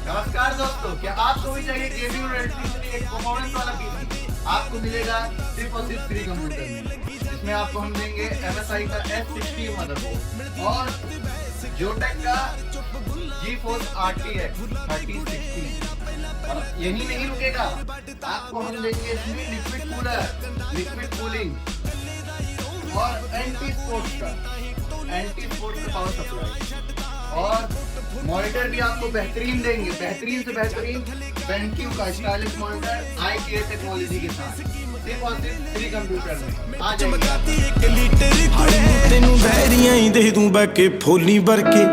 नमस्कार दोस्तों, क्या आपको भी चाहिए गेमिंग रेडियो एक परफॉर्मेंस वाला पीसी? आपको मिलेगा सिर्फ और सिर्फ फ्री कंप्यूटर में, जिसमें आपको हम देंगे MSI का S60 मदरबोर्ड और जोटेक का GeForce RTX 3060। और यही नहीं रुकेगा, आपको हम देंगे इसमें लिक्विड कूलर, लिक्विड कूलिंग और एंटी स्पोर्ट्स का पावर सप्लाई और मॉनिटर भी आपको बेहतरीन देंगे, बेहतरीन से बेहतरीन BenQ का स्टाइलिश मॉनिटर ITS टेक्नोलॉजी के साथ सिर्फ और सिर्फ फ्री कंप्यूटर में आ जाएगा। तेनू बहरियां ही दे दूं बैके फोली भर के,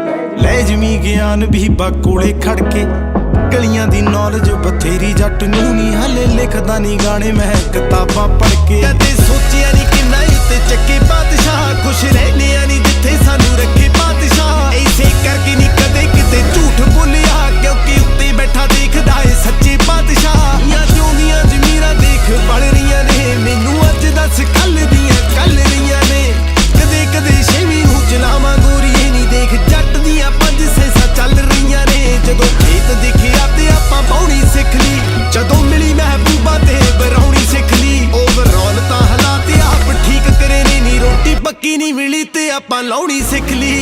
ले जमी ज्ञान भी बाकोले खड़के, गलियां दी नॉलेज बथेरी जट नू नी हले लिखदा नी गाने मैं किताबां पढ़ के। कदे सोचिया नी किन्ना उत्ते चक्के बादशाह, खुश रहने नी जिथे सानू रखे बादशाह, ऐसे करके नी कदे किते झूठ बोलिया, क्योंकि उत्ते बैठा देखदा है सच्चे बादशाह। या जोंदियां जमीरां देख बढ़ रहियां ने, मैनू अज दस कल दियां कल रहियां ने, कदे कदे छेवीं नूं चलावां गोरीए नी देख जट दियां 5 सेंसां चल रहियां ने। जदों खेत दिखिया ते आपां पाउणी सिख ली, जदों मिली महबूबा ते बरौणी सिख ली, ओवरऑल तां हालात आप ठीक करे ने नी, रोटी पक्की नहीं मिली ते आपां लाउणी सिख ली।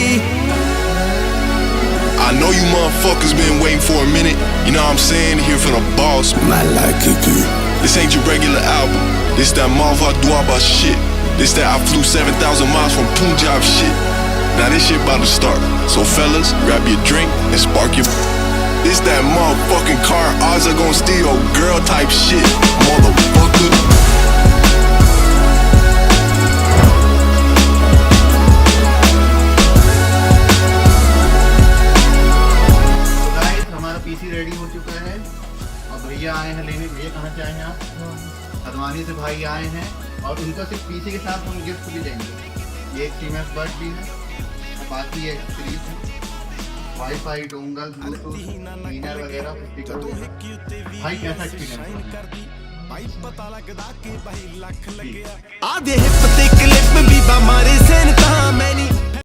I know you motherfuckers been waiting for a minute, you know what I'm saying, here for the boss. Man like it good. This ain't your regular album, this that Malva Dwaba shit. This that I flew 7,000 miles from Punjab shit. Now this shit about to start, so fellas, grab your drink and spark your. This that motherfucking car odds are gonna steal your girl type shit, motherfucker. PC ready हो चुका है और भैया आए हैं लेने। भैया कहाँ से आए हैं आप? हदवानी से भाई आए हैं और उनका सिर्फ पीसी के साथ हम गिफ्ट भी देंगे। ये एक CMS बड भी है और बाकी एक सीरीज है, वाईफाई, डोंगल, ब्लूटूथ, मीनर वगैरह स्पीकर वगैरह। भाई कैसा एक्सपीरियंस? आ दे हिप ते क्लिप भी बा मारे सेन ता मैं